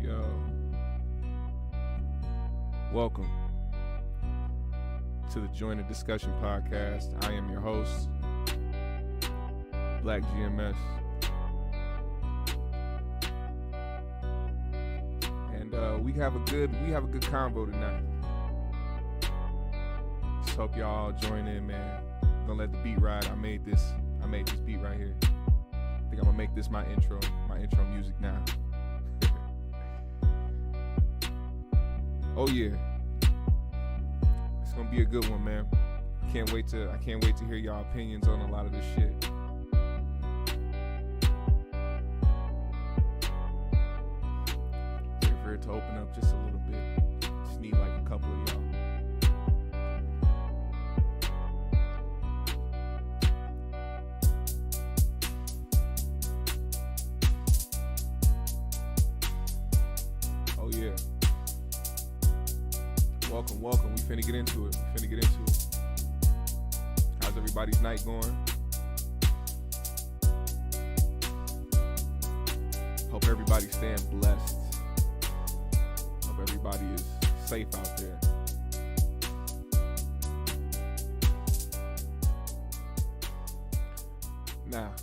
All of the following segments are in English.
Yo, welcome to the Join the Discussion podcast. I am your host, Black GMS, and we have a good convo tonight. Just hope y'all join in, man. I'm gonna let the beat ride. I made this beat right here. I think I'm gonna make this my intro music now. Oh yeah, it's gonna be a good one, man. I can't wait to hear y'all opinions on a lot of this shit. Wait for it to open up just a little bit. Just need like a couple of y'all. Oh yeah. Welcome. We finna get into it. How's everybody's night going? Hope everybody's staying blessed. Hope everybody is safe out there. Now,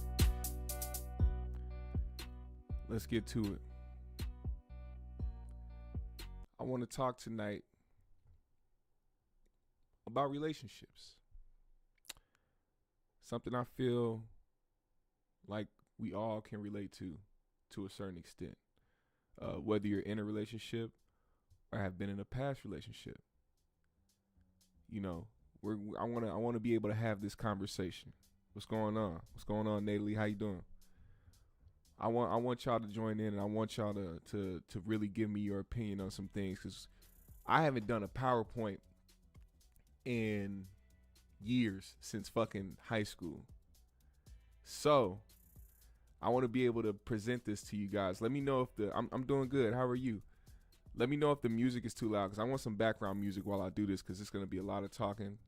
let's get to it. I want to talk tonight about relationships. Something I feel like we all can relate to a certain extent. Whether you're in a relationship or have been in a past relationship. You know, I want to be able to have this conversation. What's going on? What's going on, Natalie? How you doing? I want y'all to join in, and I want y'all to really give me your opinion on some things, because I haven't done a PowerPoint in years, since fucking high school. So I want to be able to present this to you guys. Let me know if I'm doing good. How are you? Let me know if the music is too loud, because I want some background music while I do this, because it's going to be a lot of talking.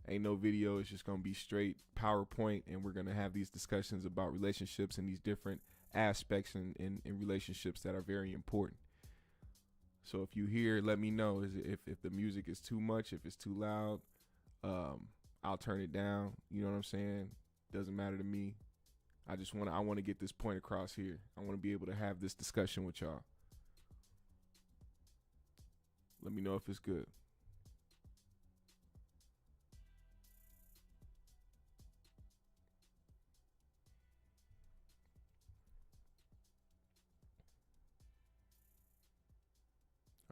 Ain't no video. It's just going to be straight PowerPoint, and we're going to have these discussions about relationships and these different aspects in relationships that are very important. So if you hear, let me know if the music is too much, if it's too loud. I'll turn it down. You know what I'm saying? Doesn't matter to me. I want to get this point across here. I want to be able to have this discussion with y'all. Let me know if it's good.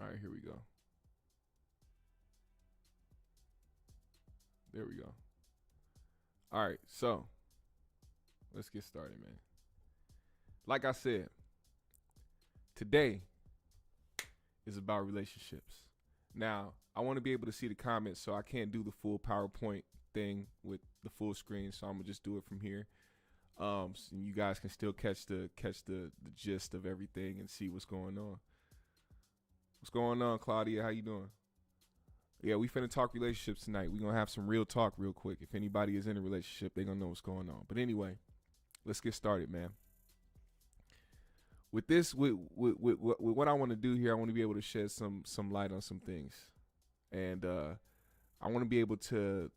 All right, here we go. There we go. All right, so let's get started, man. Like I said, today is about relationships. Now, I want to be able to see the comments, so I can't do the full PowerPoint thing with the full screen, so I'm gonna just do it from here. So you guys can still catch the gist of everything and see what's going on. What's going on, Claudia? How you doing? Yeah, we finna talk relationships tonight. We gonna have some real talk real quick. If anybody is in a relationship, they gonna know what's going on. But anyway, let's get started, man. With this, with what I want to do here, I want to be able to shed some light on some things, and I want to be able to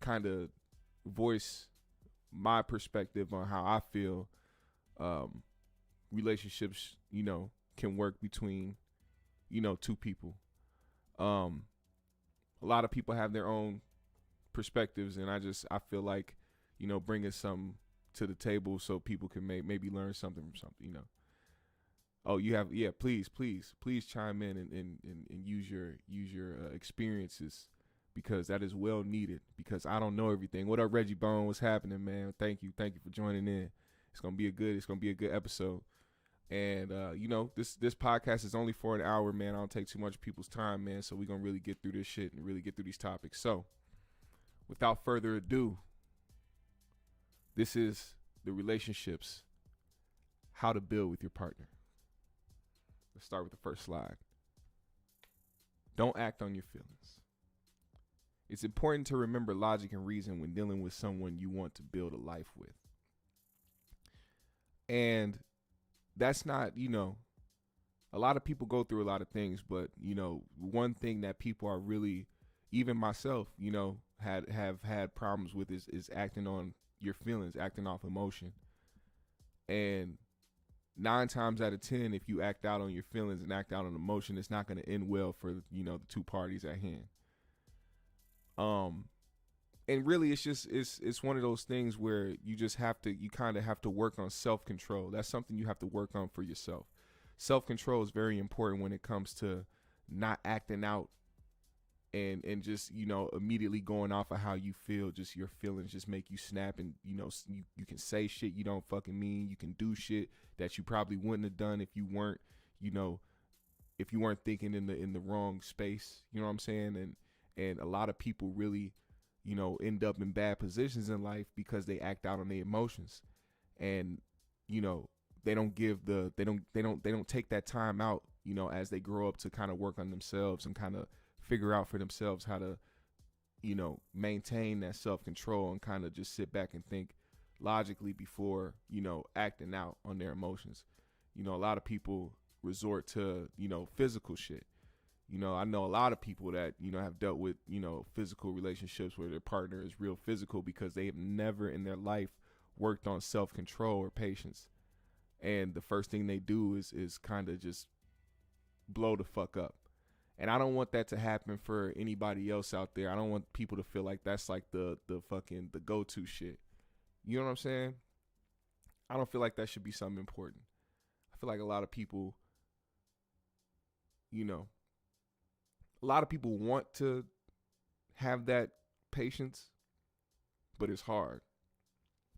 kind of voice my perspective on how I feel relationships, can work between, two people. A lot of people have their own perspectives, and I feel like, bringing some to the table so people can maybe learn something from something, Oh, you have, yeah, please chime in and use your experiences, because that is well needed, because I don't know everything. What up, Reggie Bone? What's happening, man? Thank you for joining in. It's gonna be a good episode. And this podcast is only for an hour, man. I don't take too much of people's time, man. So we're gonna really get through this shit and really get through these topics. So without further ado, this is the relationships, how to build with your partner. Let's start with the first slide. Don't act on your feelings. It's important to remember logic and reason when dealing with someone you want to build a life with. And that's not, a lot of people go through a lot of things, but one thing that people are really, even myself, have had problems with is acting on your feelings, acting off emotion. And 9 times out of 10, if you act out on your feelings and act out on emotion, it's not going to end well for the two parties at hand. And really, it's one of those things where you kind of have to work on self-control. That's something you have to work on for yourself. Self-control is very important when it comes to not acting out and just immediately going off of how you feel. Just your feelings just make you snap, and you can say shit you don't fucking mean. You can do shit that you probably wouldn't have done if you weren't thinking in the wrong space. You know what I'm saying? And a lot of people really end up in bad positions in life because they act out on their emotions, and they don't take that time out as they grow up to kind of work on themselves and kind of figure out for themselves how to maintain that self-control and kind of just sit back and think logically before acting out on their emotions. A lot of people resort to physical shit. I know a lot of people that have dealt with physical relationships where their partner is real physical because they have never in their life worked on self-control or patience, and the first thing they do is kind of just blow the fuck up. And I don't want that to happen for anybody else out there. I don't want people to feel like that's like the go-to shit. You know what I'm saying? I don't feel like that should be something important. I feel like a lot of people, a lot of people want to have that patience, but it's hard.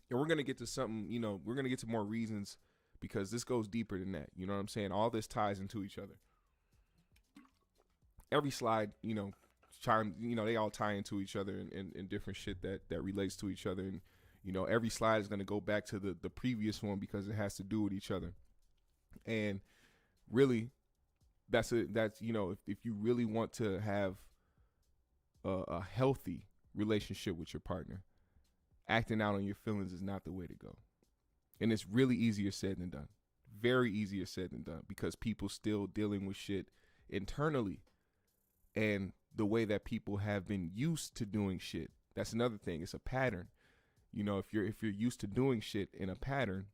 And we're going to get to something, we're going to get to more reasons because this goes deeper than that. You know what I'm saying? All this ties into each other. Every slide, they all tie into each other and different shit that relates to each other. And, every slide is going to go back to the previous one because it has to do with each other. And really, that's if you really want to have a healthy relationship with your partner, acting out on your feelings is not the way to go. And it's really easier said than done. Very easier said than done because people still dealing with shit internally. And the way that people have been used to doing shit, that's another thing. It's a pattern. If you're used to doing shit in a pattern,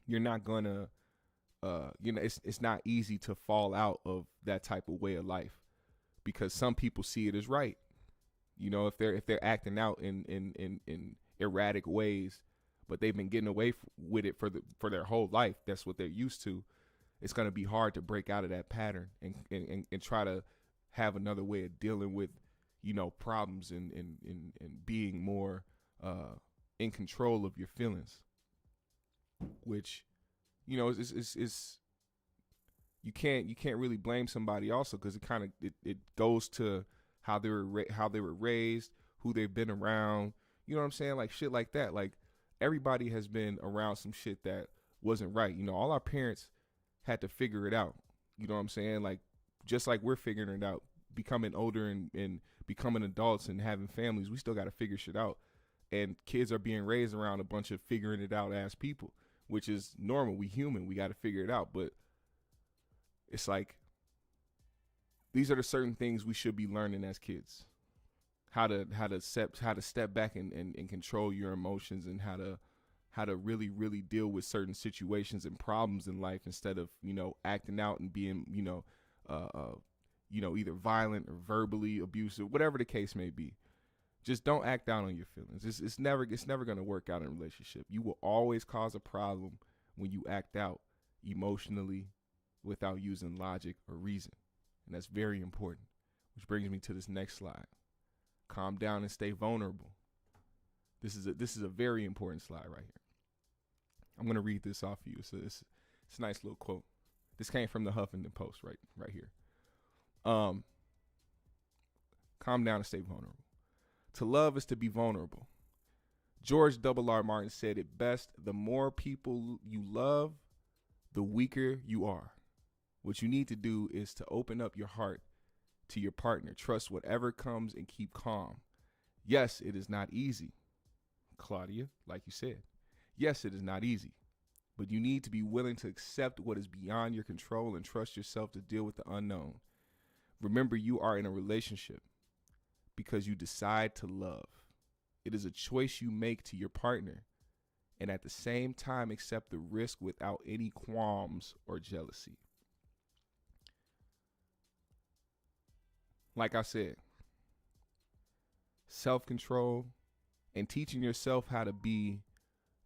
you're not gonna, it's not easy to fall out of that type of way of life because some people see it as right. If they're acting out in erratic ways, but they've been getting away with it for their whole life, that's what they're used to. It's gonna be hard to break out of that pattern and try to have another way of dealing with, problems and being more in control of your feelings, which, is you can't really blame somebody also because it goes to how they were raised, who they've been around. You know what I'm saying? Like shit like that. Like everybody has been around some shit that wasn't right. All our parents had to figure it out. You know what I'm saying? Like just like we're figuring it out, becoming older and becoming adults and having families, we still got to figure shit out. And kids are being raised around a bunch of figuring it out ass people, which is normal. We human. We got to figure it out. But it's like, these are the certain things we should be learning as kids. How to step back and control your emotions, and how to really, really deal with certain situations and problems in life instead of, acting out and being, either violent or verbally abusive, whatever the case may be. Just don't act out on your feelings. It's never going to work out in a relationship. You will always cause a problem when you act out emotionally without using logic or reason. And that's very important. Which brings me to this next slide. Calm down and stay vulnerable. This is a very important slide right here. I'm going to read this off for you. So it's a nice little quote. This came from the Huffington Post right here. Calm down and stay vulnerable. To love is to be vulnerable. George R.R. Martin said it best: the more people you love, the weaker you are. What you need to do is to open up your heart to your partner. Trust whatever comes and keep calm. Yes, it is not easy. Claudia, like you said, yes, it is not easy. but you need to be willing to accept what is beyond your control and trust yourself to deal with the unknown. Remember, you are in a relationship because you decide to love. It is a choice you make to your partner, and at the same time accept the risk without any qualms or jealousy. Like I said, self-control and teaching yourself how to be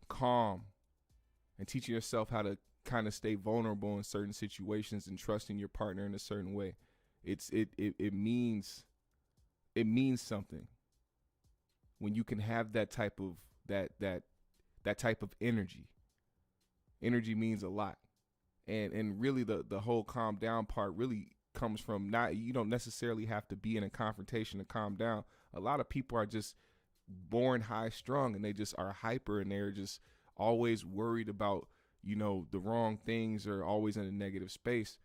calm and teaching yourself how to kind of stay vulnerable in certain situations and trusting your partner in a certain way. It means something when you can have that type of that type of energy. Energy means a lot. And really the whole calm down part really comes from not, you don't necessarily have to be in a confrontation to calm down. A lot of people are just born high strung and they just are hyper and they're just always worried about, the wrong things or always in a negative space.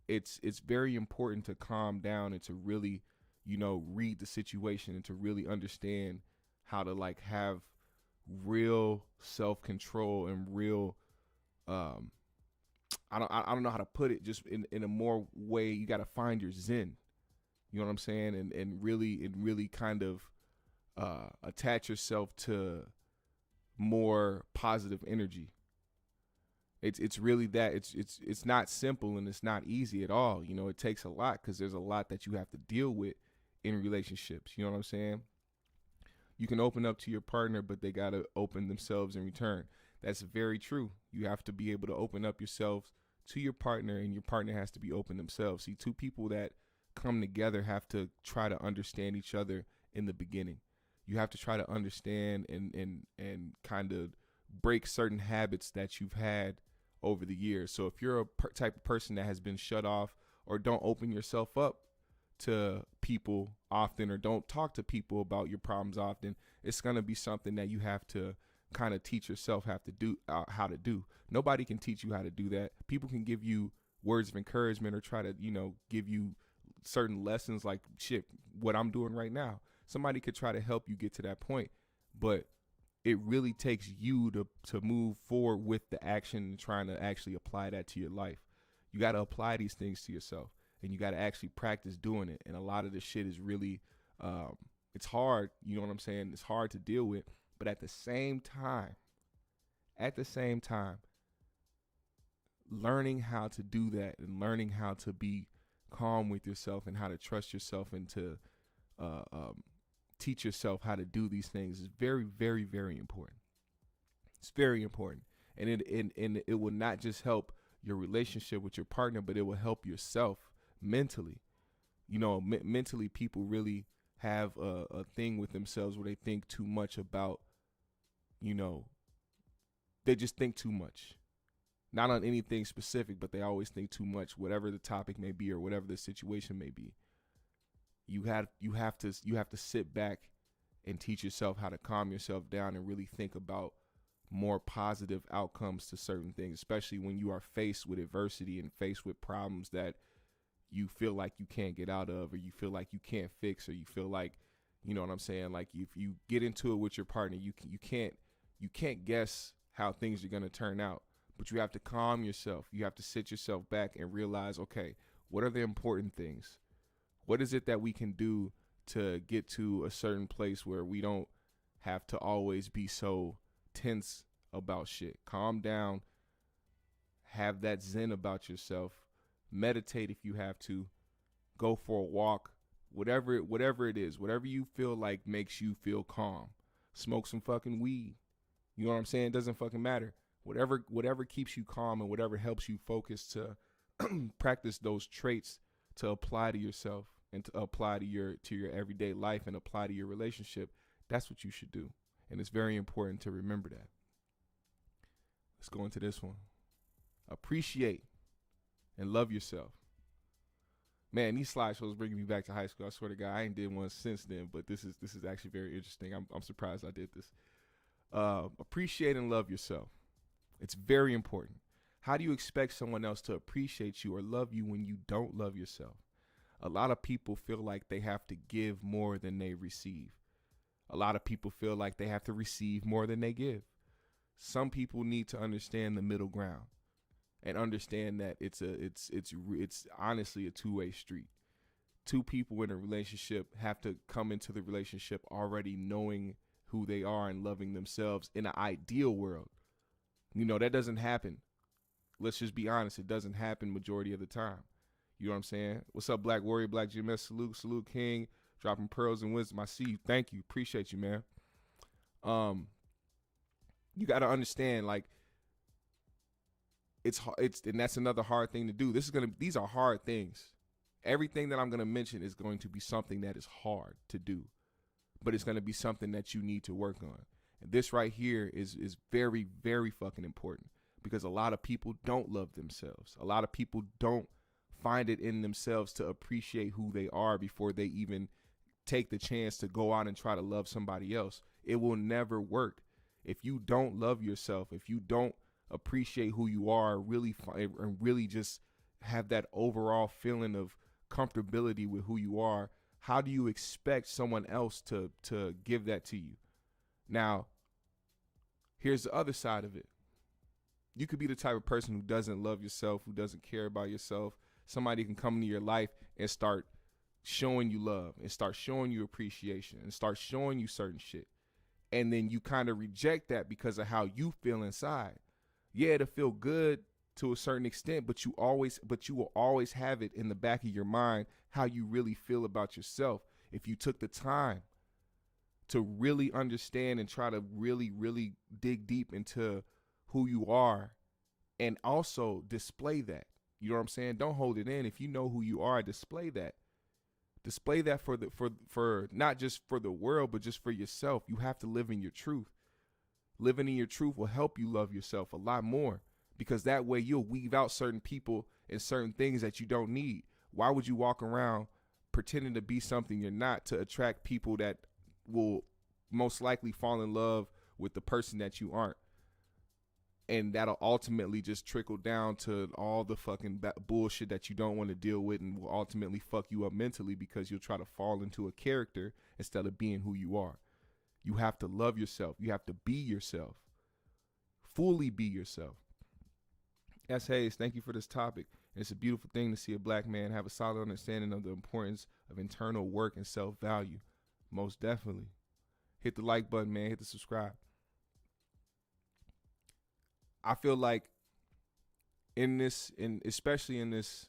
It's very important to calm down and to really, read the situation and to really understand how to like have real self-control and real, I don't know how to put it, just in a more way. You got to find your zen, you know what I'm saying? And really kind of, attach yourself to more positive energy. It's really that it's not simple and it's not easy at all. It takes a lot because there's a lot that you have to deal with in relationships. You know what I'm saying? You can open up to your partner, but they got to open themselves in return. That's very true. You have to be able to open up yourselves to your partner, and your partner has to be open themselves. See, two people that come together have to try to understand each other in the beginning. You have to try to understand and kind of break certain habits that you've had over the years. So if you're a type of person that has been shut off or don't open yourself up to people often or don't talk to people about your problems often, it's going to be something that you have to kind of teach yourself how to do. Nobody can teach you how to do that. People can give you words of encouragement or try to, give you certain lessons like shit, what I'm doing right now. Somebody could try to help you get to that point, but it really takes you to move forward with the action and trying to actually apply that to your life. You got to apply these things to yourself and you got to actually practice doing it. And a lot of this shit is really, it's hard. You know what I'm saying? It's hard to deal with, but at the same time, learning how to do that and learning how to be calm with yourself and how to trust yourself and to, teach yourself how to do these things is very, very, very important. It's very important. And it will not just help your relationship with your partner, but it will help yourself mentally. Mentally, people really have a thing with themselves where they think too much about, they just think too much. Not on anything specific, but they always think too much, whatever the topic may be or whatever the situation may be. You have to sit back and teach yourself how to calm yourself down and really think about more positive outcomes to certain things, especially when you are faced with adversity and faced with problems that you feel like you can't get out of, or you feel like you can't fix, or you feel like, you know what I'm saying? Like if you get into it with your partner, you can't guess how things are going to turn out, but you have to calm yourself. You have to sit yourself back and realize, okay, what are the important things? What is it that we can do to get to a certain place where we don't have to always be so tense about shit? Calm down, have that zen about yourself, meditate if you have to, go for a walk, whatever it is, whatever you feel like makes you feel calm. Smoke some fucking weed. You know what I'm saying? It doesn't fucking matter. Whatever keeps you calm and whatever helps you focus to practice those traits to apply to yourself and to apply to your everyday life and apply to your relationship, that's what you should do. And it's very important to remember that. Let's go into this one. Appreciate and love yourself. Man, these slideshows bringing me back to high school. I swear to God, I ain't did one since then, but this is actually very interesting. I'm surprised I did this. Appreciate and love yourself. It's very important. How do you expect someone else to appreciate you or love you when you don't love yourself? A lot of people feel like they have to give more than they receive. A lot of people feel like they have to receive more than they give. Some people need to understand the middle ground and understand that it's honestly a two-way street. Two people in a relationship have to come into the relationship already knowing who they are and loving themselves in an ideal world. That doesn't happen. Let's just be honest. It doesn't happen majority of the time. You know what I'm saying? What's up, Black Warrior, Black GMS? Salute King. Dropping pearls and wisdom. I see you. Thank you. Appreciate you, man. You got to understand, like, it's and that's another hard thing to do. These are hard things. Everything that I'm going to mention is going to be something that is hard to do, but it's going to be something that you need to work on. And this right here is very, very fucking important, because a lot of people don't love themselves. A lot of people don't find it in themselves to appreciate who they are before they even take the chance to go out and try to love somebody else. It will never work. If you don't love yourself, if you don't appreciate who you are, really just have that overall feeling of comfortability with who you are, how do you expect someone else to give that to you? Now, here's the other side of it. You could be the type of person who doesn't love yourself, who doesn't care about yourself. Somebody can come into your life and start showing you love and start showing you appreciation and start showing you certain shit. And then you kind of reject that because of how you feel inside. Yeah, it'll feel good to a certain extent, but you will always have it in the back of your mind how you really feel about yourself. If you took the time to really understand and try to really, really dig deep into who you are and also display that. You know what I'm saying? Don't hold it in. If you know who you are, display that. Display that for not just for the world, but just for yourself. You have to live in your truth. Living in your truth will help you love yourself a lot more, because that way you'll weave out certain people and certain things that you don't need. Why would you walk around pretending to be something you're not to attract people that will most likely fall in love with the person that you aren't? And that'll ultimately just trickle down to all the fucking bullshit that you don't want to deal with, and will ultimately fuck you up mentally, because you'll try to fall into a character instead of being who you are. You have to love yourself. You have to be yourself. Fully be yourself. S. Hayes, thank you for this topic. And it's a beautiful thing to see a black man have a solid understanding of the importance of internal work and self-value. Most definitely. Hit the like button, man. Hit the subscribe. I feel like especially in this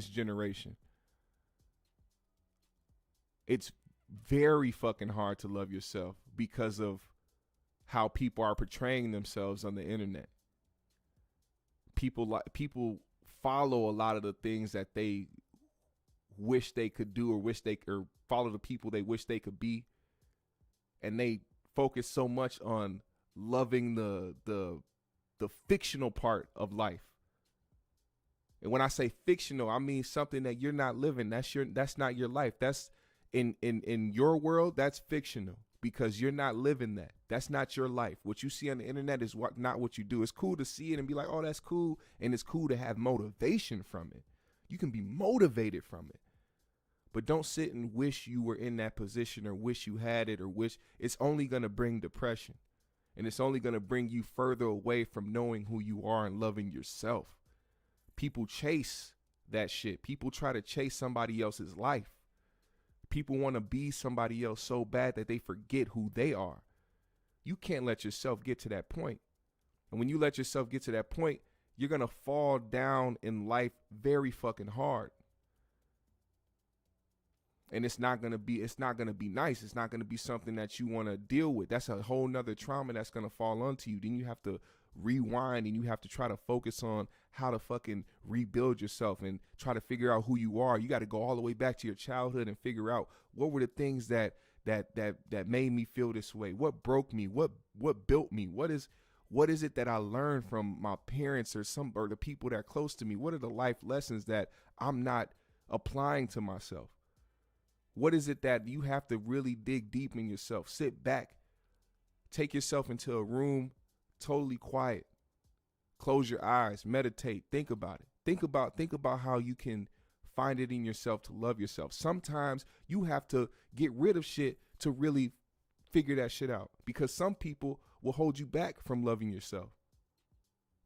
generation, it's very fucking hard to love yourself because of how people are portraying themselves on the internet. People follow a lot of the things that they wish they could do, or follow the people they wish they could be, and they focus so much on loving the fictional part of life. And when I say fictional, I mean something that you're not living. That's not your life. That's in your world, that's fictional, because you're not living that. That's not your life. What you see on the internet is not what you do. It's cool to see it and be like, oh, that's cool. And it's cool to have motivation from it. You can be motivated from it. But don't sit and wish you were in that position, or wish you had it, or wish. It's only going to bring depression. And it's only going to bring you further away from knowing who you are and loving yourself. People chase that shit. People try to chase somebody else's life. People want to be somebody else so bad that they forget who they are. You can't let yourself get to that point. And when you let yourself get to that point, you're going to fall down in life very fucking hard. And it's not going to be nice. It's not going to be something that you want to deal with. That's a whole nother trauma that's going to fall onto you. Then you have to rewind, and you have to try to focus on how to fucking rebuild yourself and try to figure out who you are. You got to go all the way back to your childhood and figure out what were the things that made me feel this way. What broke me? What built me? What is it that I learned from my parents or the people that are close to me? What are the life lessons that I'm not applying to myself? What is it that you have to really dig deep in yourself? Sit back, take yourself into a room, totally quiet, close your eyes, meditate, think about it. Think about how you can find it in yourself to love yourself. Sometimes you have to get rid of shit to really figure that shit out, because some people will hold you back from loving yourself.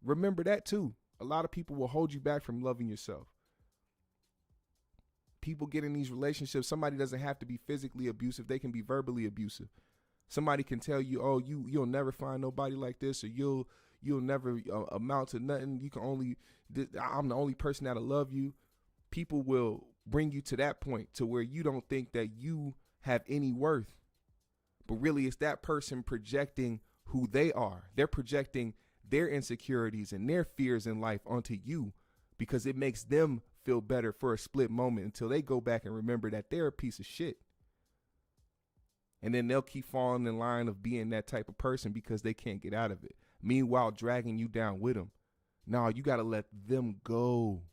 Remember that too. A lot of people will hold you back from loving yourself. People get in these relationships. Somebody doesn't have to be physically abusive. They can be verbally abusive. Somebody can tell you, oh, you'll never find nobody like this, or you'll never amount to nothing. I'm the only person that'll love you. People will bring you to that point to where you don't think that you have any worth. But really, it's that person projecting who they are. They're projecting their insecurities and their fears in life onto you because it makes them feel better for a split moment until they go back and remember that they're a piece of shit. And then they'll keep falling in line of being that type of person because they can't get out of it. Meanwhile, dragging you down with them. No, you got to let them go.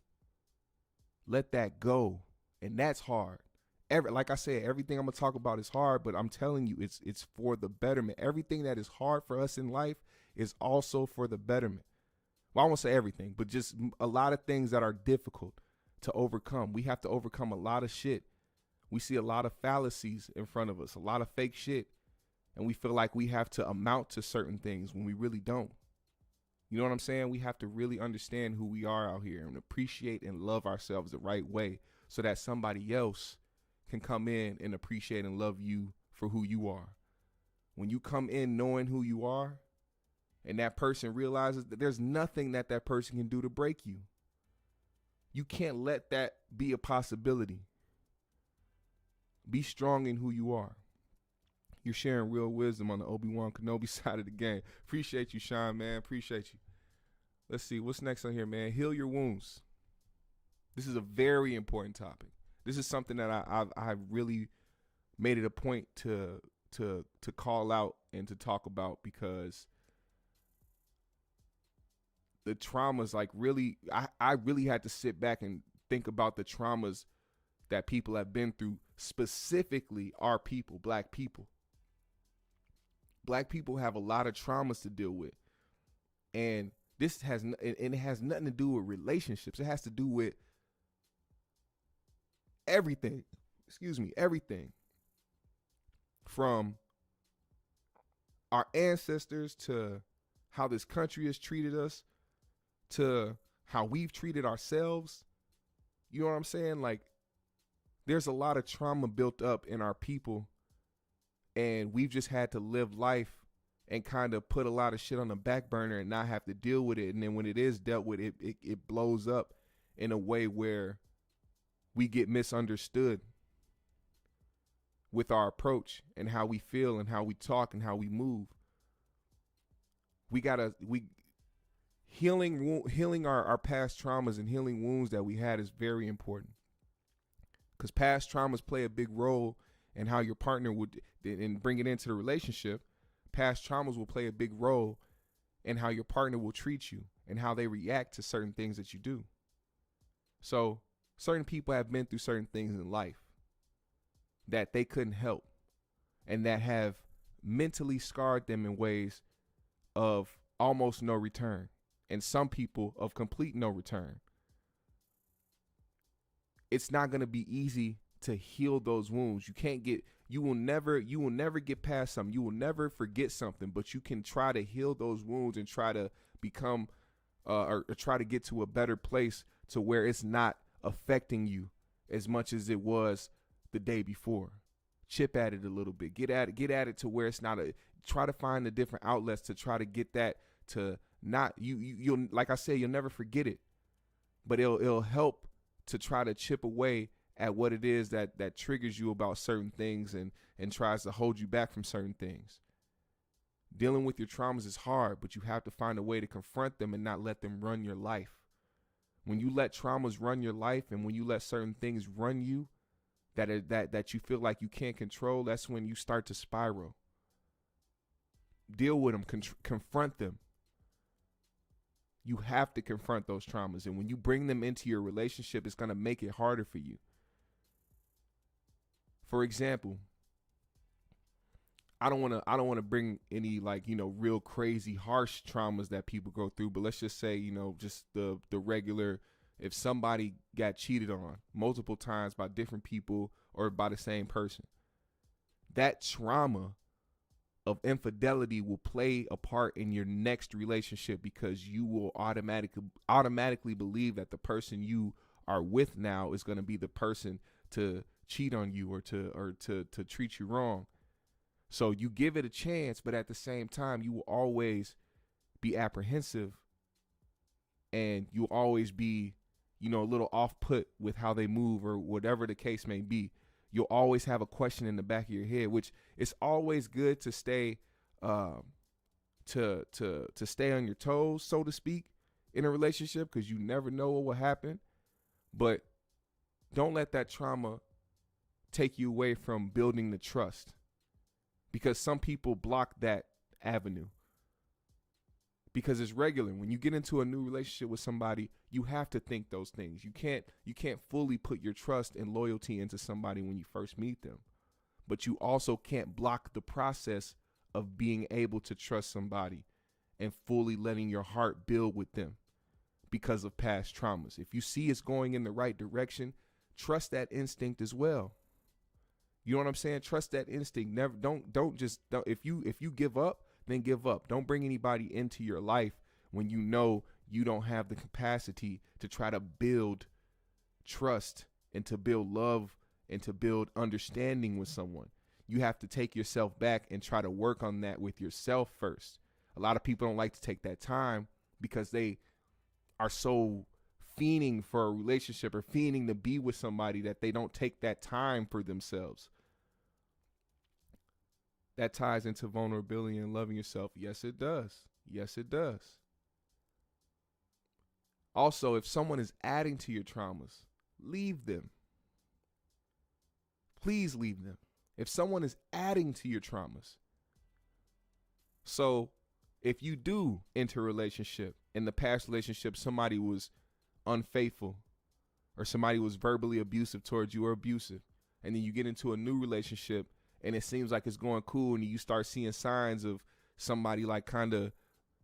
Let that go. And that's hard. Like I said, everything I'm going to talk about is hard, but I'm telling you, it's for the betterment. Everything that is hard for us in life is also for the betterment. Well, I won't say everything, but just a lot of things that are difficult to overcome. We have to overcome a lot of shit. We see a lot of fallacies in front of us, a lot of fake shit, and we feel like we have to amount to certain things when we really don't. You know what I'm saying? We have to really understand who we are out here and appreciate and love ourselves the right way so that somebody else can come in and appreciate and love you for who you are. When you come in knowing who you are and that person realizes that there's nothing that person can do to break you, you can't let that be a possibility. Be strong in who you are. You're sharing real wisdom on the Obi-Wan Kenobi side of the game. Appreciate you, Sean, man. Appreciate you. Let's see. What's next on here, man? Heal your wounds. This is a very important topic. This is something that I've really made it a point to call out and to talk about because the traumas, like really, I really had to sit back and think about the traumas that people have been through, specifically our people, black people. Black people have a lot of traumas to deal with. And it has nothing to do with relationships. It has to do with everything. Everything. From our ancestors to how this country has treated us to how we've treated ourselves. You know what I'm saying? Like, there's a lot of trauma built up in our people, and we've just had to live life and kind of put a lot of shit on the back burner and not have to deal with it. And then when it is dealt with, it blows up in a way where we get misunderstood with our approach and how we feel and how we talk and how we move. Healing our past traumas and healing wounds that we had is very important. Because past traumas play a big role in how your partner would, and bring it into the relationship. Past traumas will play a big role in how your partner will treat you and how they react to certain things that you do. So certain people have been through certain things in life that they couldn't help and that have mentally scarred them in ways of almost no return, and some people of complete no return. It's not going to be easy to heal those wounds. You will never get past something. You will never forget something, but you can try to heal those wounds and try to become or try to get to a better place to where it's not affecting you as much as it was the day before. Chip at it a little bit. Get at it to where it's not try to find the different outlets to try to get that to not you'll like I said, you'll never forget it, but it'll help to try to chip away at what it is that triggers you about certain things and tries to hold you back from certain things. Dealing with your traumas is hard, but you have to find a way to confront them and not let them run your life. When you let traumas run your life and when you let certain things run you that you feel like you can't control, that's when you start to spiral. Deal with them, confront them. You have to confront those traumas, and when you bring them into your relationship, it's going to make it harder for you. For example, I don't want to bring any real crazy harsh traumas that people go through, but let's just say, just the regular, if somebody got cheated on multiple times by different people or by the same person, that trauma of infidelity will play a part in your next relationship, because you will automatically believe that the person you are with now is going to be the person to cheat on you or to treat you wrong. So you give it a chance, but at the same time, you will always be apprehensive, and you'll always be, a little off put with how they move or whatever the case may be. You'll always have a question in the back of your head, which it's always good to stay to stay on your toes, so to speak, in a relationship, because you never know what will happen. But don't let that trauma take you away from building the trust, because some people block that avenue. Because it's regular. When you get into a new relationship with somebody, you have to think those things. You can't fully put your trust and loyalty into somebody when you first meet them. But you also can't block the process of being able to trust somebody and fully letting your heart build with them because of past traumas. If you see it's going in the right direction, trust that instinct as well. You know what I'm saying? Trust that instinct. Never don't if you give up, then give up. Don't bring anybody into your life when you know you don't have the capacity to try to build trust and to build love and to build understanding with someone. You have to take yourself back and try to work on that with yourself first. A lot of people don't like to take that time because they are so fiending for a relationship or fiending to be with somebody that they don't take that time for themselves. That ties into vulnerability and loving yourself. Yes, it does. Yes, it does. Also, if someone is adding to your traumas, leave them. Please leave them. If someone is adding to your traumas. So if you do enter a relationship, in the past relationship, somebody was unfaithful or somebody was verbally abusive towards you or abusive, and then you get into a new relationship and it seems like it's going cool, and you start seeing signs of somebody like kind of,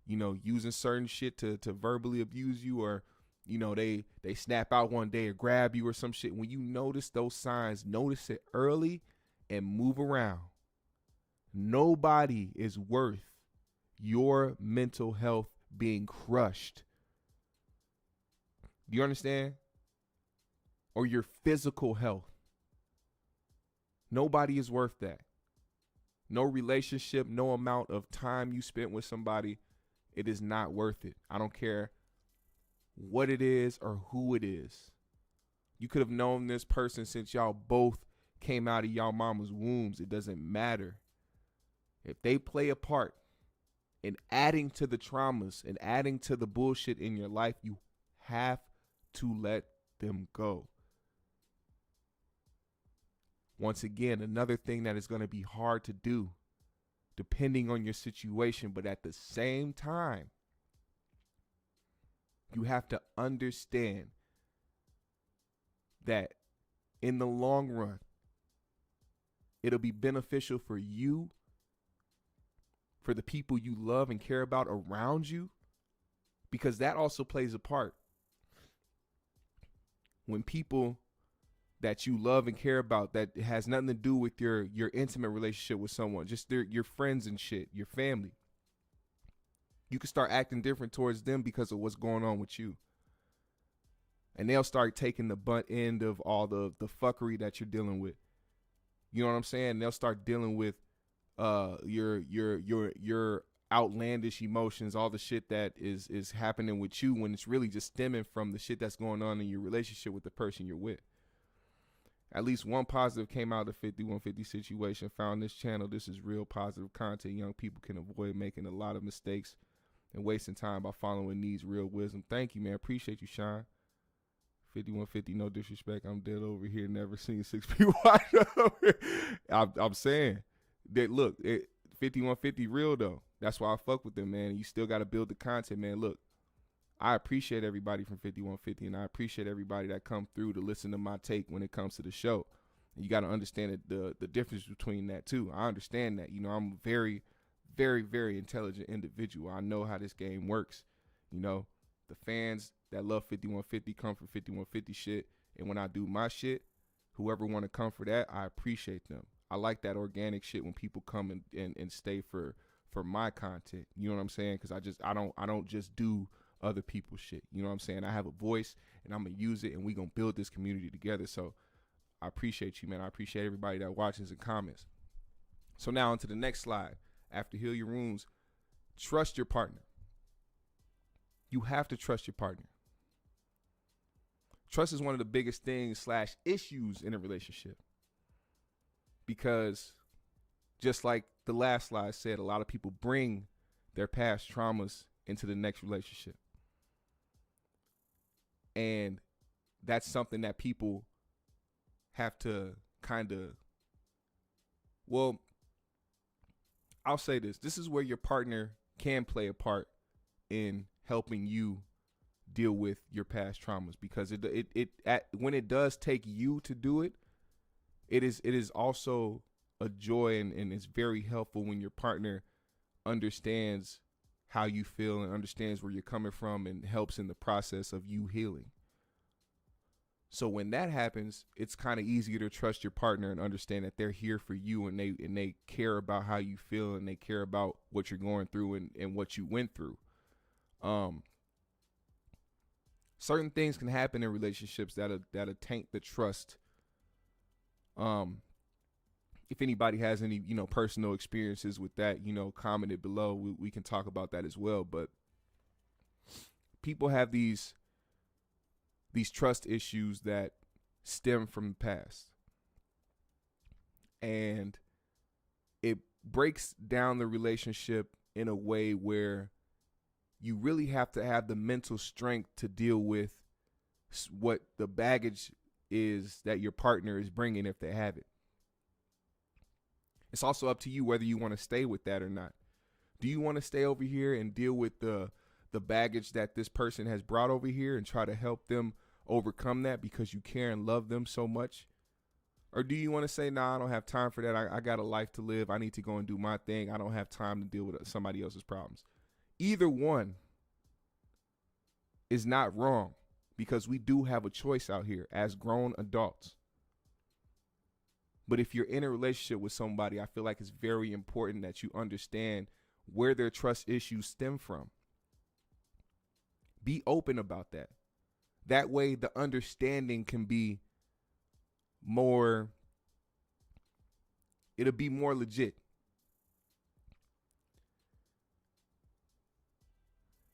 using certain shit to verbally abuse you, or, they snap out one day or grab you or some shit. When you notice those signs, notice it early and move around. Nobody is worth your mental health being crushed. Do you understand? Or your physical health. Nobody is worth that. No relationship, no amount of time you spent with somebody, it is not worth it. I don't care what it is or who it is. You could have known this person since y'all both came out of y'all mama's wombs. It doesn't matter. If they play a part in adding to the traumas and adding to the bullshit in your life, you have to let them go. Once again, another thing that is going to be hard to do depending on your situation, but at the same time, you have to understand that in the long run, it'll be beneficial for you, for the people you love and care about around you, because that also plays a part. When people that you love and care about, that has nothing to do with your intimate relationship with someone, just your friends and shit, your family, you can start acting different towards them because of what's going on with you. And they'll start taking the butt end of all the fuckery that you're dealing with. You know what I'm saying? They'll start dealing with your outlandish emotions, all the shit that is happening with you, when it's really just stemming from the shit that's going on in your relationship with the person you're with. At least one positive came out of the 5150 situation. Found this channel. This is real positive content. Young people can avoid making a lot of mistakes and wasting time by following these real wisdom. Thank you, man. Appreciate you, Sean. 5150, no disrespect. I'm dead over here. Never seen 6 people wide over. I'm saying that, look, 5150 real, though. That's why I fuck with them, man. You still got to build the content, man. Look, I appreciate everybody from 5150, and I appreciate everybody that come through to listen to my take when it comes to the show. And you got to understand the difference between that, too. I understand that. I'm a very, very, very intelligent individual. I know how this game works. The fans that love 5150 come for 5150 shit. And when I do my shit, whoever want to come for that, I appreciate them. I like that organic shit when people come and stay for my content. You know what I'm saying? Because I don't just do other people's shit. You know what I'm saying? I have a voice and I'm gonna use it, and we gonna build this community together. So I appreciate you, man. I appreciate everybody that watches and comments. So now onto the next slide. After heal your wounds, trust your partner. You have to trust your partner. Trust is one of the biggest things / issues in a relationship, because just like the last slide said, a lot of people bring their past traumas into the next relationship. And that's something that people have to kind of, well, I'll say this. This is where your partner can play a part in helping you deal with your past traumas, because when it does take you to do it, it is also a joy, and it's very helpful when your partner understands how you feel and understands where you're coming from and helps in the process of you healing. So when that happens, it's kind of easier to trust your partner and understand that they're here for you, and they care about how you feel, and they care about what you're going through and what you went through. Certain things can happen in relationships that'll taint the trust. If anybody has any, personal experiences with that, comment it below. We can talk about that as well. But people have these trust issues that stem from the past, and it breaks down the relationship in a way where you really have to have the mental strength to deal with what the baggage is that your partner is bringing, if they have it. It's also up to you whether you want to stay with that or not. Do you want to stay over here and deal with the baggage that this person has brought over here and try to help them overcome that because you care and love them so much? Or do you want to say, nah, I don't have time for that. I got a life to live. I need to go and do my thing. I don't have time to deal with somebody else's problems. Either one is not wrong, because we do have a choice out here as grown adults. But if you're in a relationship with somebody, I feel like it's very important that you understand where their trust issues stem from. Be open about that. That way the understanding can be more, it'll be more legit.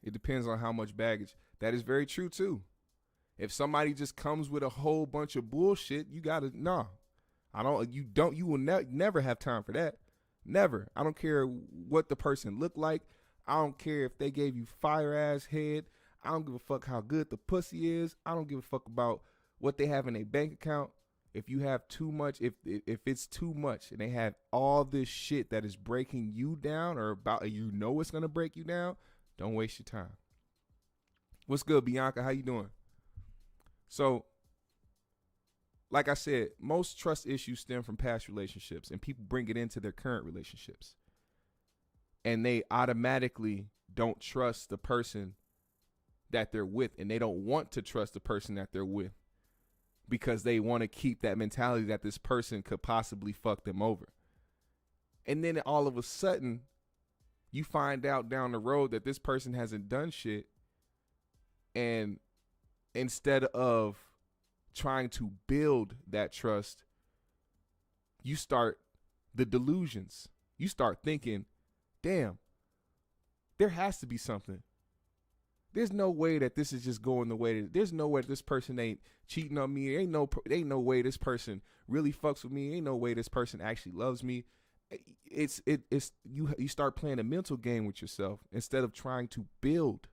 It depends on how much baggage. That is very true too. If somebody just comes with a whole bunch of bullshit, you gotta, you will never have time for that. Never. I don't care what the person looked like. I don't care if they gave you fire ass head. I don't give a fuck how good the pussy is. I don't give a fuck about what they have in their bank account. If you have too much, if it's too much and they have all this shit that is breaking you down, or about, it's gonna break you down, don't waste your time. What's good, Bianca? How you doing? So, like I said, most trust issues stem from past relationships, and people bring it into their current relationships. And they automatically don't trust the person that they're with, and they don't want to trust the person that they're with, because they want to keep that mentality that this person could possibly fuck them over. And then all of a sudden, you find out down the road that this person hasn't done shit, and instead of trying to build that trust, you start the delusions. You start thinking, damn, there has to be something. There's no way that this is just going the way that, there's no way that this person ain't cheating on me. Ain't no way this person really fucks with me. Ain't no way this person actually loves me. It's you start playing a mental game with yourself instead of trying to build.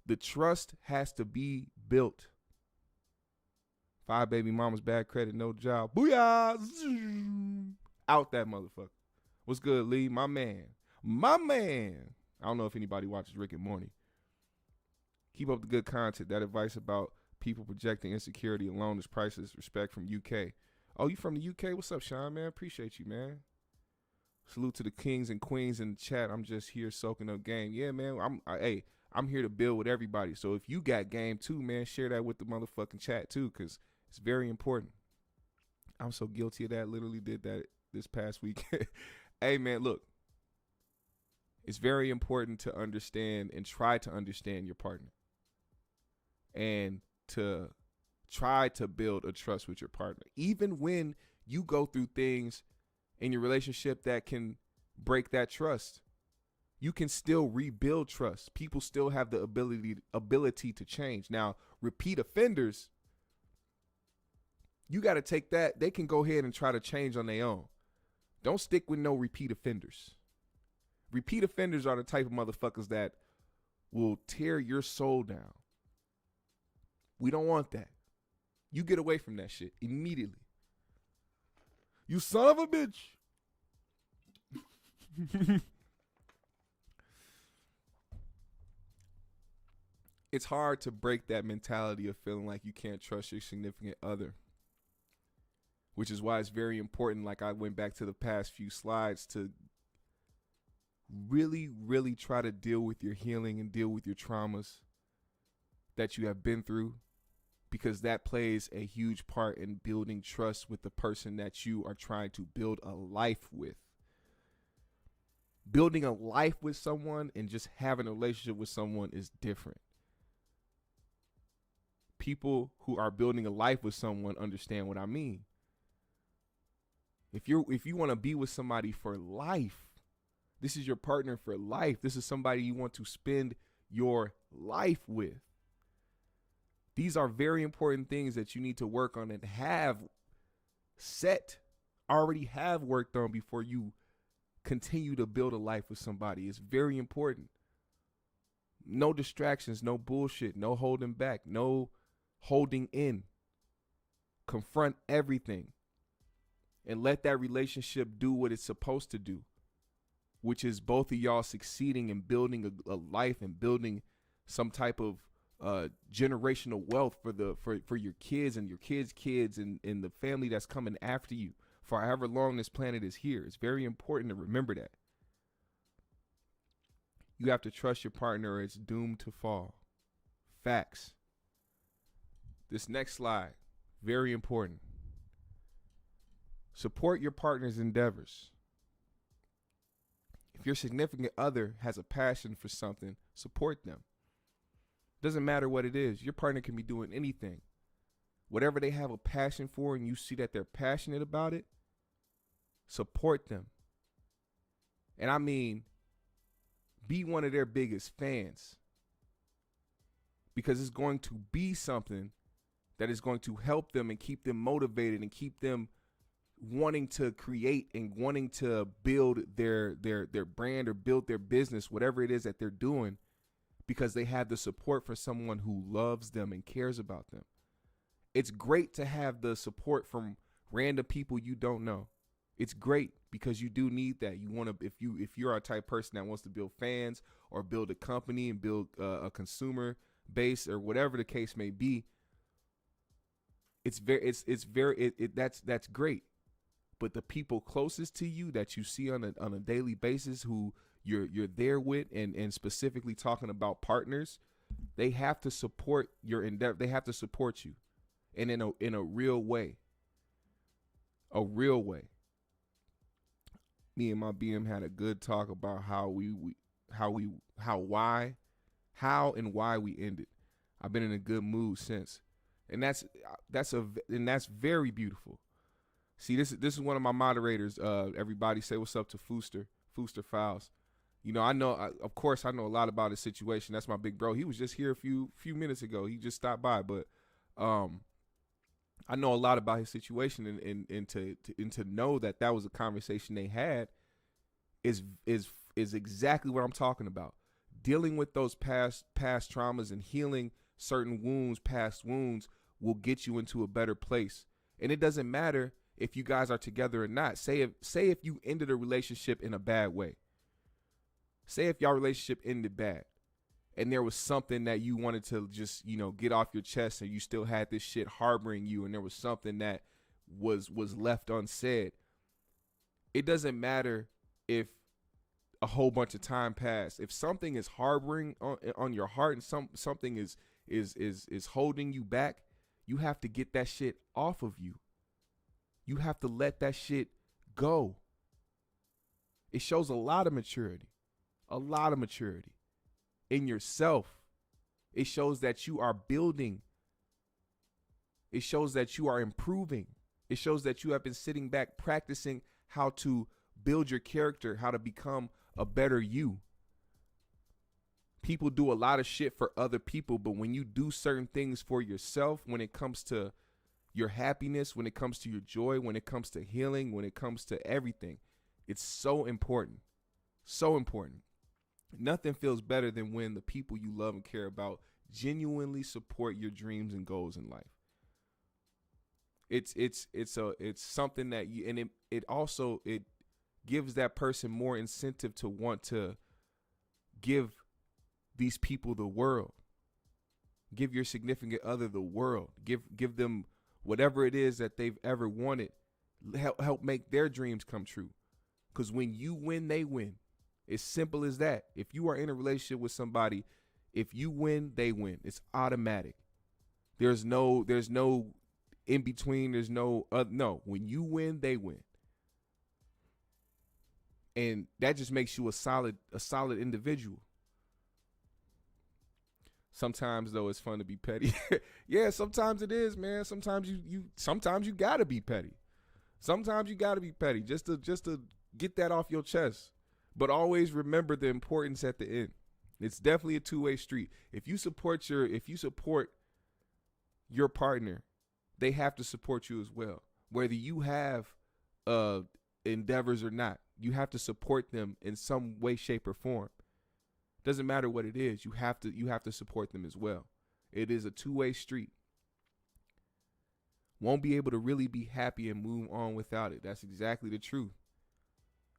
The trust has to be built. 5 baby mamas, bad credit, no job. Booyah! Out that motherfucker. What's good, Lee? My man. I don't know if anybody watches Rick and Morty. Keep up the good content. That advice about people projecting insecurity alone is priceless. Respect from UK. Oh, you from the UK? What's up, Sean, man? Appreciate you, man. Salute to the kings and queens in the chat. I'm just here soaking up game. Yeah, man. I'm here to build with everybody. So if you got game too, man, share that with the motherfucking chat too, because it's very important. I'm so guilty of that. Literally did that this past week. Hey, man, look. It's very important to understand and try to understand your partner. And to try to build a trust with your partner. Even when you go through things in your relationship that can break that trust, you can still rebuild trust. People still have the ability to change. Now, repeat offenders, you got to take that. They can go ahead and try to change on their own. Don't stick with no repeat offenders. Repeat offenders are the type of motherfuckers that will tear your soul down. We don't want that. You get away from that shit immediately. You son of a bitch. It's hard to break that mentality of feeling like you can't trust your significant other, which is why it's very important, like I went back to the past few slides, to really, really try to deal with your healing and deal with your traumas that you have been through, because that plays a huge part in building trust with the person that you are trying to build a life with. Building a life with someone and just having a relationship with someone is different. People who are building a life with someone understand what I mean. If you want to be with somebody for life, this is your partner for life. This is somebody you want to spend your life with. These are very important things that you need to work on and already have worked on before you continue to build a life with somebody. It's very important. No distractions, no bullshit, no holding back, no holding in. Confront everything and let that relationship do what it's supposed to do, which is both of y'all succeeding and building a life and building some type of generational wealth for your kids and your kids' kids and the family that's coming after you for however long this planet is here. It's very important to remember that. You have to trust your partner or it's doomed to fall. Facts. This next slide, very important. Support your partner's endeavors. If your significant other has a passion for something, support them. Doesn't matter what it is. Your partner can be doing anything. Whatever they have a passion for and you see that they're passionate about it, support them. And I mean, be one of their biggest fans. Because it's going to be something that is going to help them and keep them motivated and keep them wanting to create and wanting to build their brand or build their business, whatever it is that they're doing, because they have the support for someone who loves them and cares about them. It's great to have the support from random people you don't know. It's great because you do need that. You want to, if you're a type person that wants to build fans or build a company and build a consumer base or whatever the case may be, that's great. But the people closest to you that you see on a daily basis, who you're there with, and specifically talking about partners, they have to support your endeavor. They have to support you, and in a real way. A real way. Me and my BM had a good talk about how and why we ended. I've been in a good mood since, and that's very beautiful. See, this is one of my moderators. Everybody say what's up to Fooster Files. You know, of course I know a lot about his situation. That's my big bro. He was just here a few minutes ago. He just stopped by, but I know a lot about his situation, and to know that was a conversation they had is exactly what I'm talking about. Dealing with those past traumas and healing certain wounds, past wounds, will get you into a better place. And it doesn't matter if you guys are together or not. Say if you ended a relationship in a bad way. Say if y'all relationship ended bad and there was something that you wanted to just, get off your chest, and you still had this shit harboring you, and there was something that was left unsaid. It doesn't matter if a whole bunch of time passed. If something is harboring on your heart and something is holding you back, you have to get that shit off of you. You have to let that shit go. It shows a lot of maturity in yourself. It shows that you are building. It shows that you are improving. It shows that you have been sitting back practicing how to build your character, how to become a better you. People do a lot of shit for other people, but when you do certain things for yourself, when it comes to your happiness, when it comes to your joy, when it comes to healing, when it comes to everything, it's so important. So important. Nothing feels better than when the people you love and care about genuinely support your dreams and goals in life. It's something that you, and it also gives that person more incentive to want to give these people the world. Give your significant other the world. Give them whatever it is that they've ever wanted. Help make their dreams come true. Because when you win, they win. It's simple as that. If you are in a relationship with somebody, if you win, they win. It's automatic. There's no in between. There's no. When you win, they win. And that just makes you a solid individual. Sometimes though, it's fun to be petty. Yeah, sometimes it is, man. Sometimes you gotta be petty. Sometimes you gotta be petty just to get that off your chest. But always remember the importance at the end. It's definitely a two-way street. If you support your partner, they have to support you as well. Whether you have endeavors or not, you have to support them in some way, shape, or form. Doesn't matter what it is, you have to support them as well. It is a two-way street. Won't be able to really be happy and move on without it. That's exactly the truth.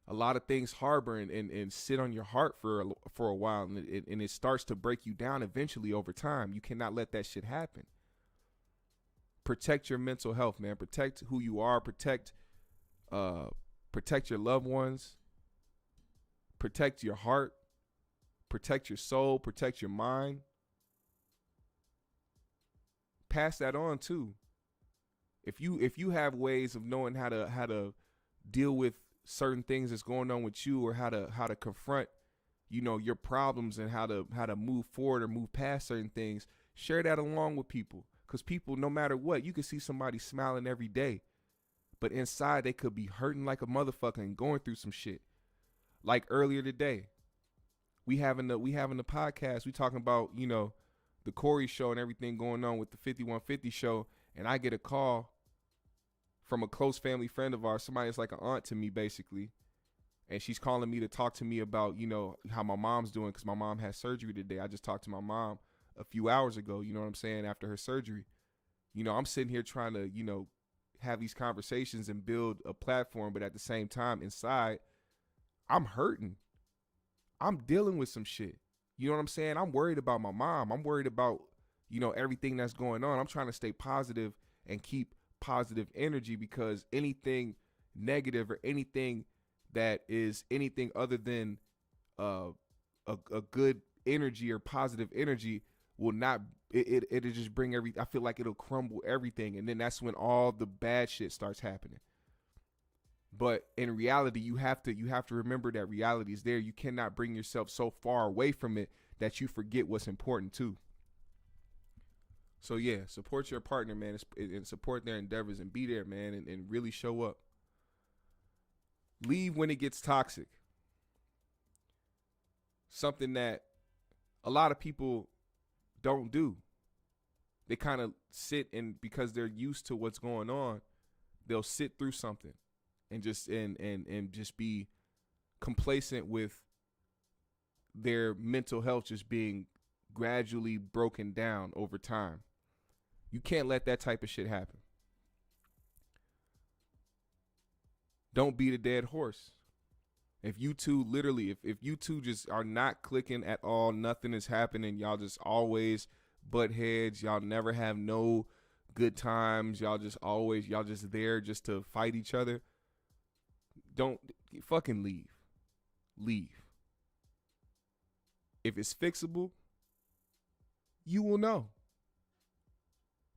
A lot of things harbor and sit on your heart for a while, and it starts to break you down eventually over time. You cannot let that shit happen. Protect your mental health, man. Protect who you are. Protect your loved ones. Protect your heart. Protect your soul. Protect your mind. Pass that on too. If you have ways of knowing how to deal with certain things that's going on with you, or how to confront, your problems, and how to move forward or move past certain things, share that along with people. Because people, no matter what, you can see somebody smiling every day, but inside they could be hurting like a motherfucker and going through some shit. Like earlier today, we having the podcast, we talking about, the Corey show and everything going on with the 5150 show, and I get a call from a close family friend of ours, somebody that's like an aunt to me basically, and she's calling me to talk to me about, how my mom's doing, because my mom had surgery today. I just talked to my mom a few hours ago, you know what I'm saying, after her surgery. I'm sitting here trying to, have these conversations and build a platform, but at the same time inside, I'm hurting. I'm dealing with some shit. You know what I'm saying? I'm worried about my mom. I'm worried about, everything that's going on. I'm trying to stay positive and keep positive energy, because anything negative or anything that is anything other than a good energy or positive energy will not, it'll just bring I feel like it'll crumble everything, and then that's when all the bad shit starts happening. But in reality, you have to remember that reality is there. You cannot bring yourself so far away from it that you forget what's important too. So yeah, support your partner, man, and support their endeavors, and be there, man, and really show up. Leave when it gets toxic. Something that a lot of people don't do. They kind of sit, and because they're used to what's going on, they'll sit through something and just just be complacent with their mental health just being gradually broken down over time. You can't let that type of shit happen. Don't beat a dead horse. If you two if you two just are not clicking at all, nothing is happening, y'all just always butt heads, y'all never have no good times, y'all just there just to fight each other, don't fucking leave. If it's fixable, you will know.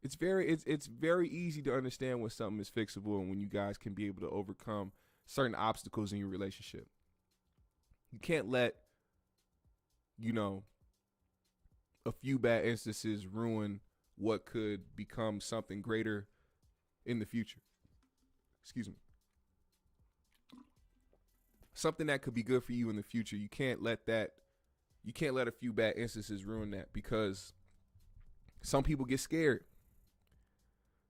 It's very easy to understand when something is fixable and when you guys can be able to overcome certain obstacles in your relationship. You can't let, you know, a few bad instances ruin what could become something greater in the future. Excuse me. Something that could be good for you in the future. You can't let a few bad instances ruin that, because some people get scared.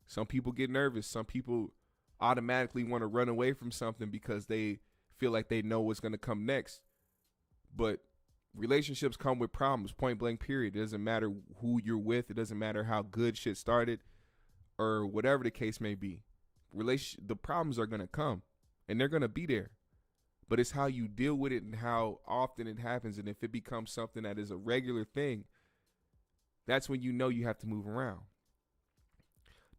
Some people get nervous. Some people automatically want to run away from something because they feel like they know what's going to come next. But relationships come with problems, point blank, period. It doesn't matter who you're with. It doesn't matter how good shit started or whatever the case may be. The problems are going to come and they're going to be there. But it's how you deal with it and how often it happens. And if it becomes something that is a regular thing, that's when you know you have to move around.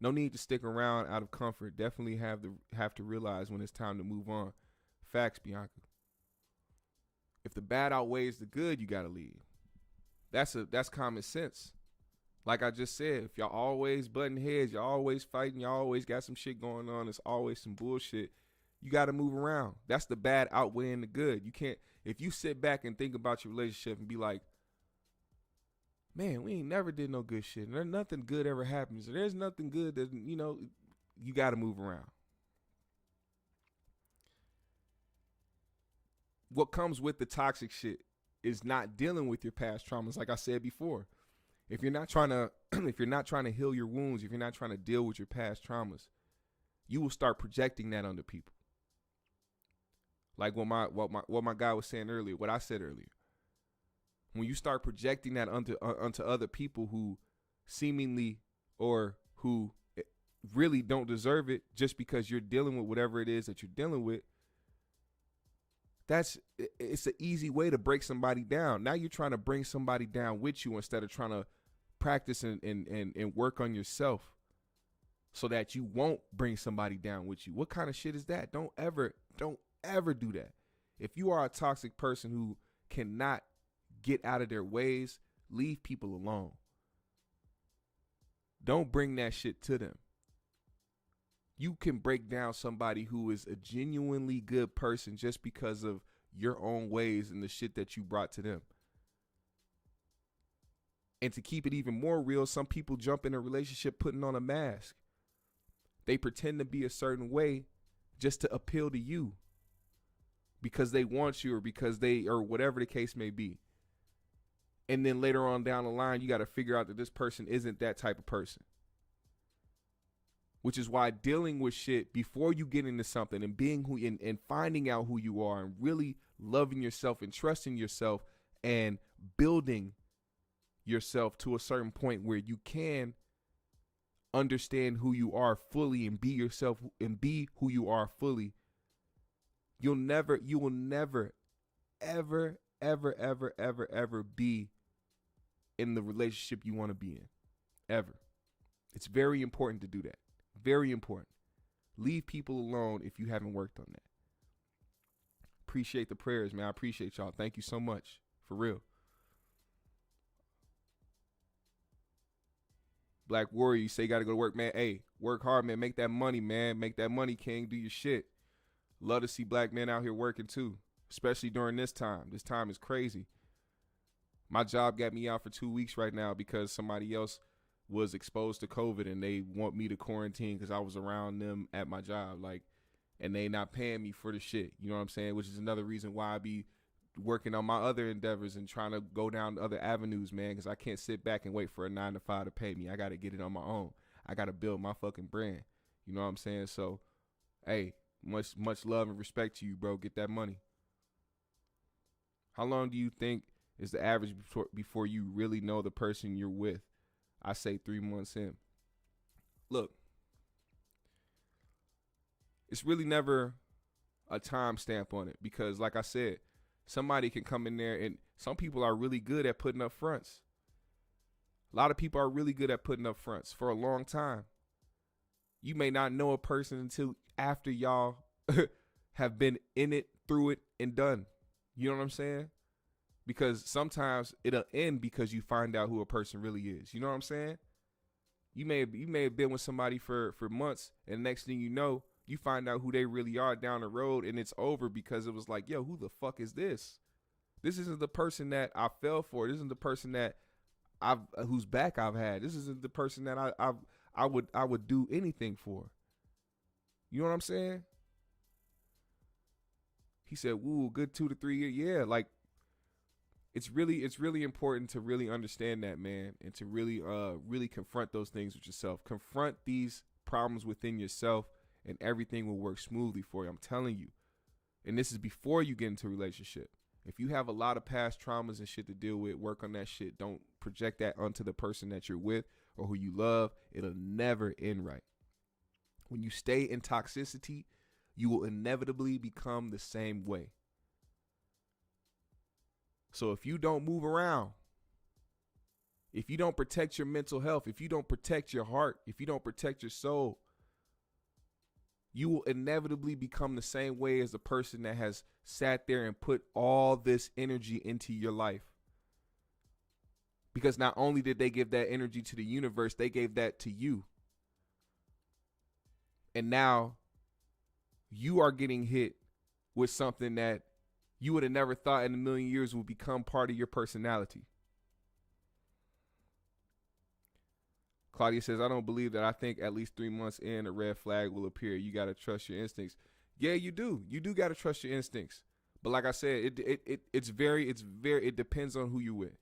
No need to stick around out of comfort. Definitely have to realize when it's time to move on. Facts, Bianca. If the bad outweighs the good, you gotta leave. That's common sense. Like I just said, if y'all always butting heads, y'all always fighting, y'all always got some shit going on, it's always some bullshit, you gotta move around. That's the bad outweighing the good. You can't, if you sit back and think about your relationship and be like, man, we ain't never did no good shit, and there's nothing good ever happens, and there's nothing good that, you gotta move around. What comes with the toxic shit is not dealing with your past traumas. Like I said before, if you're not trying to heal your wounds, if you're not trying to deal with your past traumas, you will start projecting that onto people. Like what my guy was saying earlier, what I said earlier. When you start projecting that onto other people who seemingly or who really don't deserve it, just because you're dealing with whatever it is that you're dealing with, it's an easy way to break somebody down. Now you're trying to bring somebody down with you instead of trying to practice and work on yourself so that you won't bring somebody down with you. What kind of shit is that? Don't ever do that. If you are a toxic person who cannot get out of their ways, leave people alone. Don't bring that shit to them. You can break down somebody who is a genuinely good person just because of your own ways and the shit that you brought to them. And to keep it even more real, some people jump in a relationship putting on a mask. They pretend to be a certain way just to appeal to you because they want you or whatever the case may be. And then later on down the line, you got to figure out that this person isn't that type of person. Which is why dealing with shit before you get into something and being and finding out who you are and really loving yourself and trusting yourself and building yourself to a certain point where you can understand who you are fully and be yourself and be who you are fully. You will never, ever, ever, ever, ever, ever be in the relationship you want to be in. Ever. It's very important to do that. Very important. Leave people alone if you haven't worked on that. Appreciate the prayers, man. I appreciate y'all. Thank you so much. For real. Black Warrior, you say you got to go to work, man. Hey, work hard, man. Make that money, man. Make that money, King. Do your shit. Love to see black men out here working too, especially during this time. This time is crazy. My job got me out for 2 weeks right now because somebody else was exposed to COVID and they want me to quarantine because I was around them at my job, and they not paying me for the shit. You know what I'm saying? Which is another reason why I be working on my other endeavors and trying to go down other avenues, man, because I can't sit back and wait for a 9-to-5 to pay me. I got to get it on my own. I got to build my fucking brand. You know what I'm saying? So, hey, much love and respect to you, bro. Get that money. How long do you think is the average before you really know the person you're with? I say 3 months in. Look, it's really never a time stamp on it because, like I said, somebody can come in there and some people are really good at putting up fronts. A lot of people are really good at putting up fronts for a long time. You may not know a person until after y'all have been in it, through it, and done. You know what I'm saying? Because sometimes it'll end because you find out who a person really is. You know what I'm saying? You may have been with somebody for months, and next thing you know, you find out who they really are down the road, and it's over because it was like, yo, who the fuck is this? This isn't the person that I fell for. This isn't the person that I've whose back I've had. This isn't the person that I would do anything for. You know what I'm saying? He said, "Woo, good 2 to 3 years." Yeah, like it's really important to really understand that, man, and to really confront those things with yourself. Confront these problems within yourself, and everything will work smoothly for you. I'm telling you. And this is before you get into a relationship. If you have a lot of past traumas and shit to deal with, work on that shit. Don't project that onto the person that you're with or who you love. It'll never end right. When you stay in toxicity, you will inevitably become the same way. So if you don't move around, if you don't protect your mental health, if you don't protect your heart, if you don't protect your soul, you will inevitably become the same way as the person that has sat there and put all this energy into your life. Because not only did they give that energy to the universe, they gave that to you. And now you are getting hit with something that you would have never thought in a million years would become part of your personality. Claudia says, I don't believe that. I think at least 3 months in, a red flag will appear. You got to trust your instincts. Yeah, you do. You do got to trust your instincts. But like I said, it depends on who you with.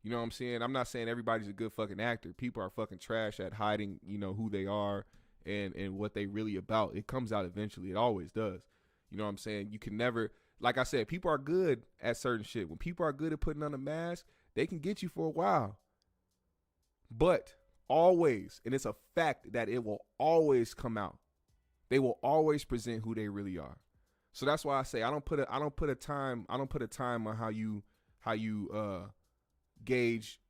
You know what I'm saying? I'm not saying everybody's a good fucking actor. People are fucking trash at hiding, who they are and what they really about. It comes out eventually. It always does. You know what I'm saying? You can never, like I said, people are good at certain shit. When people are good at putting on a mask, they can get you for a while. But always, and it's a fact that it will always come out. They will always present who they really are. So that's why I say I don't put a time on how you gauge,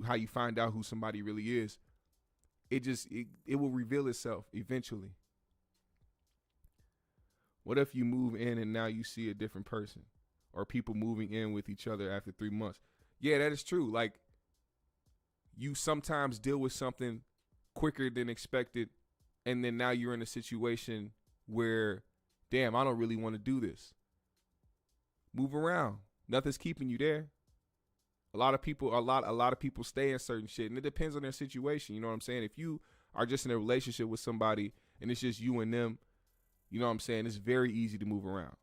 how you find out who somebody really is. It will reveal itself eventually. What if you move in and now you see a different person, or people moving in with each other after 3 months? Yeah, that is true. Like, you sometimes deal with something quicker than expected, and then now you're in a situation where, damn, I don't really want to do this. Move around. Nothing's keeping you there. A lot of people stay in certain shit, and it depends on their situation. You know what I'm saying? If you are just in a relationship with somebody and it's just you and them, you know what I'm saying, it's very easy to move around.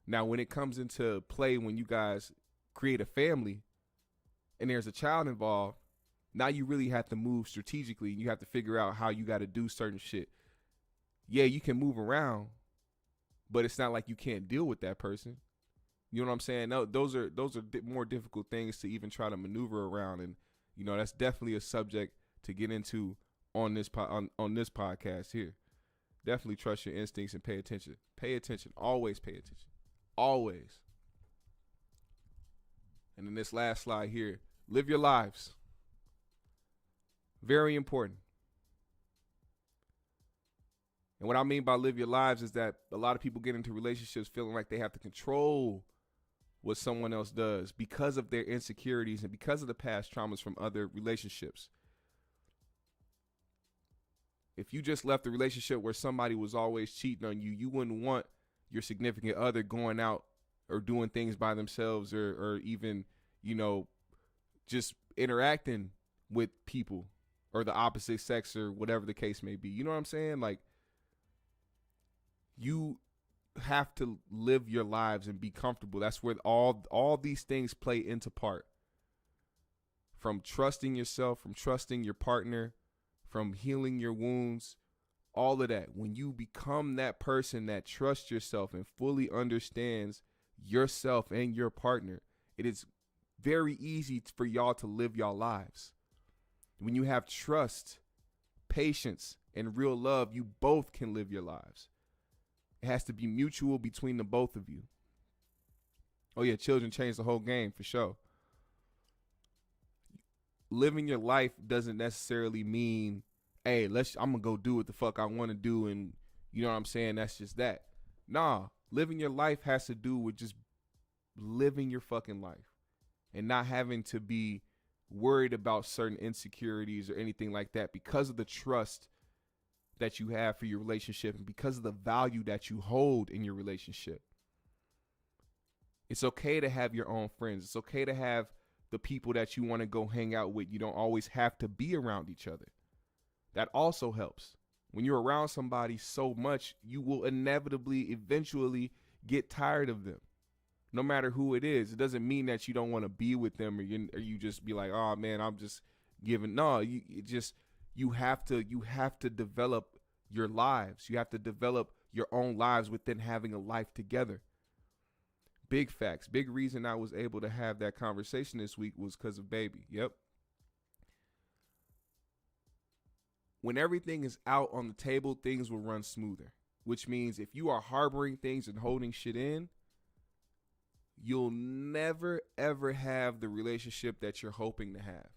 Now, when it comes into play, when you guys create a family and there's a child involved, now you really have to move strategically. You have to figure out how you got to do certain shit. Yeah, you can move around, but it's not like you can't deal with that person. You know what I'm saying? No, those are more difficult things to even try to maneuver around, and that's definitely a subject to get into on this podcast here. Definitely trust your instincts and pay attention. Pay attention. Always pay attention. Always. And then this last slide here: live your lives. Very important. And what I mean by live your lives is that a lot of people get into relationships feeling like they have to control what someone else does because of their insecurities and because of the past traumas from other relationships. If you just left a relationship where somebody was always cheating on you, you wouldn't want your significant other going out or doing things by themselves or even, just interacting with people or the opposite sex or whatever the case may be. You know what I'm saying? Like, you have to live your lives and be comfortable. That's where all these things play into part. From trusting yourself, from trusting your partner, from healing your wounds, all of that. When you become that person that trusts yourself and fully understands yourself and your partner, it is very easy for y'all to live y'all lives. When you have trust, patience, and real love, you both can live your lives. It has to be mutual between the both of you. Oh yeah, children change the whole game for sure. Living your life doesn't necessarily mean, hey, I'm gonna go do what the fuck I want to do, and you know what I'm saying, that's just that. Nah, living your life has to do with just living your fucking life and not having to be worried about certain insecurities or anything like that because of the trust that you have for your relationship and because of the value that you hold in your relationship. It's okay to have your own friends. It's okay to have the people that you want to go hang out with. You don't always have to be around each other. That also helps. When you're around somebody so much, you will inevitably, eventually get tired of them. No matter who it is. It doesn't mean that you don't want to be with them or you just be like, oh man, I'm just giving. No, you have to develop your lives. You have to develop your own lives within having a life together. Big facts. Big reason I was able to have that conversation this week was because of baby. Yep. When everything is out on the table, things will run smoother. Which means if you are harboring things and holding shit in, you'll never, ever have the relationship that you're hoping to have.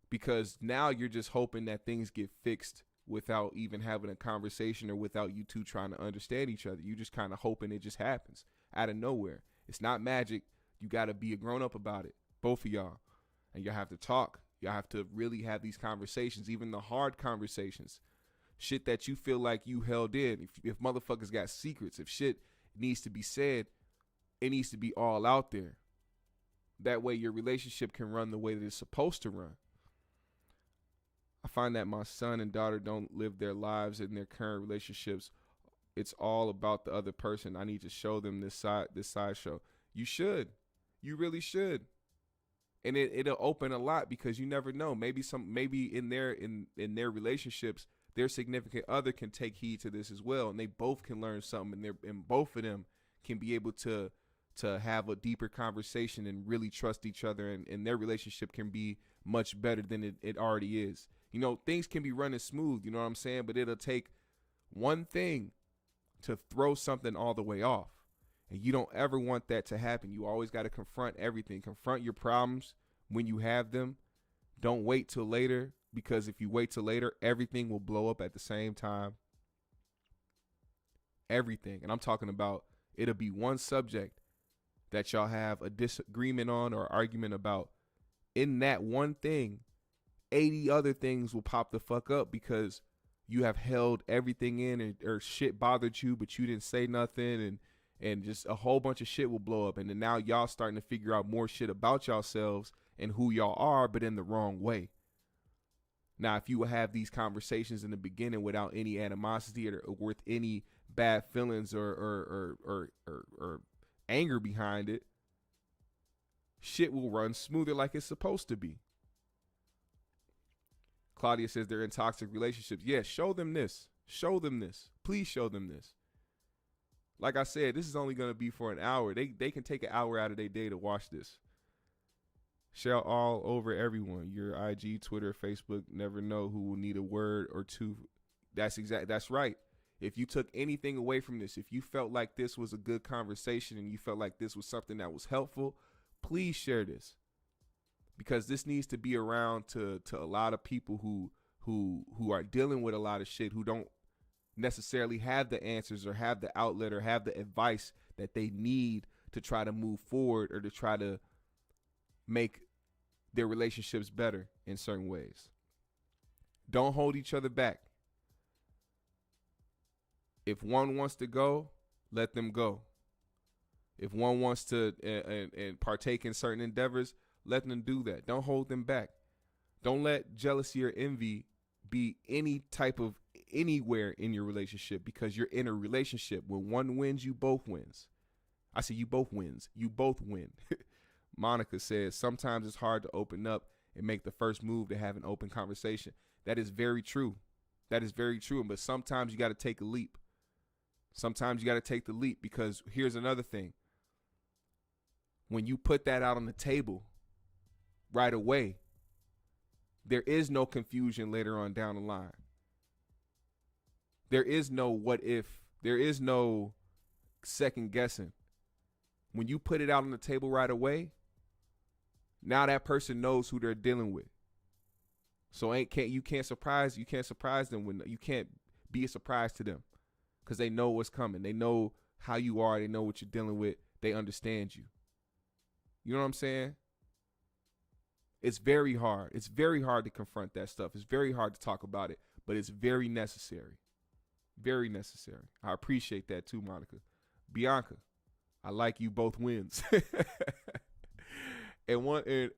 Because now you're just hoping that things get fixed without even having a conversation or without you two trying to understand each other. You just kind of hoping it just happens out of nowhere. It's not magic. You got to be a grown up about it, both of y'all. And you have to talk. You have to really have these conversations, even the hard conversations. Shit that you feel like you held in. If motherfuckers got secrets, if shit needs to be said, it needs to be all out there. That way your relationship can run the way that it's supposed to run. I find that my son and daughter don't live their lives in their current relationships. It's all about the other person. I need to show them this side show. You should. You really should. And it'll open a lot because you never know. Maybe in their relationships, their significant other can take heed to this as well, and they both can learn something, and both of them can be able to have a deeper conversation and really trust each other, and their relationship can be much better than it already is. You know, things can be running smooth, you know what I'm saying? But it'll take one thing to throw something all the way off. And you don't ever want that to happen. You always got to confront everything. Confront your problems when you have them. Don't wait till later, because if you wait till later, everything will blow up at the same time. Everything. And I'm talking about it'll be one subject that y'all have a disagreement on or argument about. In that one thing, 80 other things will pop the fuck up because you have held everything in, or shit bothered you, but you didn't say nothing, and just a whole bunch of shit will blow up. And then now y'all starting to figure out more shit about yourselves and who y'all are, but in the wrong way. Now, if you will have these conversations in the beginning without any animosity or with any bad feelings or anger behind it, shit will run smoother like it's supposed to be. Claudia says they're in toxic relationships. Yes, show them this. Show them this. Please show them this. Like I said, this is only going to be for an hour. They can take an hour out of their day to watch this. Share all over everyone. Your IG, Twitter, Facebook. Never know who will need a word or two. That's right. If you took anything away from this, if you felt like this was a good conversation and you felt like this was something that was helpful, please share this. Because this needs to be around to a lot of people who are dealing with a lot of shit, who don't necessarily have the answers or have the outlet or have the advice that they need to try to move forward or to try to make their relationships better in certain ways. Don't hold each other back. If one wants to go, let them go. If one wants to and partake in certain endeavors, let them do that. Don't hold them back. Don't let jealousy or envy be any type of anywhere in your relationship, because you're in a relationship. When one wins, you both wins. I say you both wins. You both win. Monica says sometimes it's hard to open up and make the first move to have an open conversation. That is very true. That is very true. But sometimes you got to take a leap. Sometimes you got to take the leap, because here's another thing. When you put that out on the table right away, there is no confusion later on down the line. There is no what if. There is no second guessing. When you put it out on the table right away, now that person knows who they're dealing with. So you can't surprise them when you can't be a surprise to them, because they know what's coming. They know how you are. They know what you're dealing with. They understand you. You know what I'm saying? It's very hard. It's very hard to confront that stuff. It's very hard to talk about it, but it's very necessary. Very necessary. I appreciate that too, Monica. Bianca, I like you both wins. and one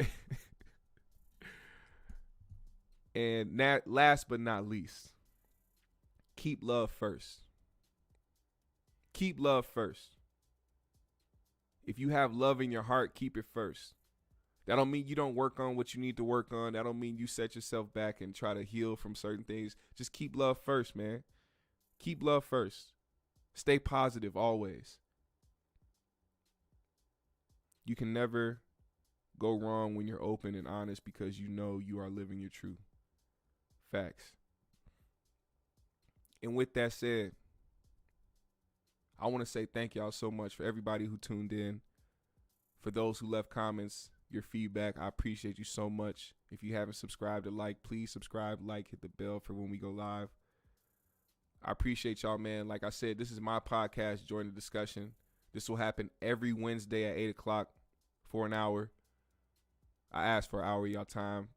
and, last but not least, keep love first. Keep love first. If you have love in your heart, keep it first. That don't mean you don't work on what you need to work on. That don't mean you set yourself back and try to heal from certain things. Just keep love first, man. Keep love first. Stay positive always. You can never go wrong when you're open and honest because you know you are living your truth. Facts. And with that said, I want to say thank y'all so much for everybody who tuned in. For those who left comments, your feedback, I appreciate you so much. If you haven't subscribed or liked, please subscribe, like, hit the bell for when we go live. I appreciate y'all, man. Like I said, this is my podcast. Join the discussion. This will happen every Wednesday at 8 o'clock for an hour. I asked for an hour of y'all time.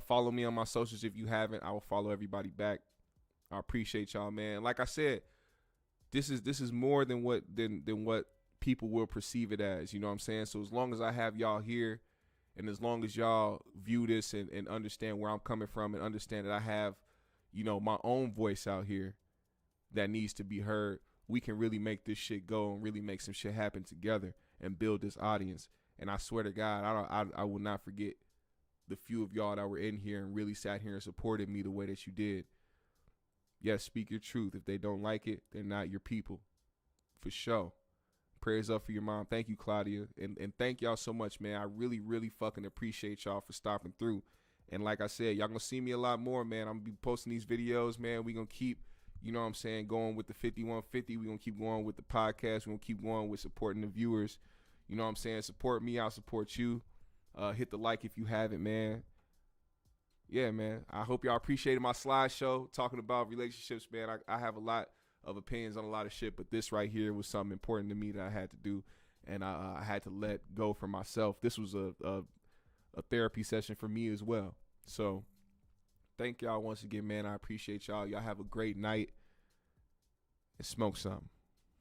Follow me on my socials if you haven't. I will follow everybody back. I appreciate y'all, man. Like I said, this is more than what people will perceive it as. You know what I'm saying? So as long as I have y'all here, and as long as y'all view this and understand where I'm coming from and understand that I have, you know, my own voice out here that needs to be heard, we can really make this shit go and really make some shit happen together and build this audience. And I swear to God, I will not forget the few of y'all that were in here and really sat here and supported me the way that you did. Yes, speak your truth. If they don't like it, they're not your people. For sure. Prayers up for your mom. Thank you, Claudia. And thank y'all so much, man. I really, really fucking appreciate y'all for stopping through. And like I said, y'all gonna see me a lot more, man. I'm gonna be posting these videos, man. We gonna keep, you know what I'm saying, going with the 5150. We gonna keep going with the podcast. We gonna keep going with supporting the viewers. You know what I'm saying? Support me, I'll support you. Hit the like if you haven't, man. Yeah, man. I hope y'all appreciated my slideshow talking about relationships, man. I have a lot of opinions on a lot of shit, but this right here was something important to me that I had to do, and I had to let go for myself. This was a therapy session for me as well. So thank y'all once again, man. I appreciate y'all. Y'all have a great night and smoke something.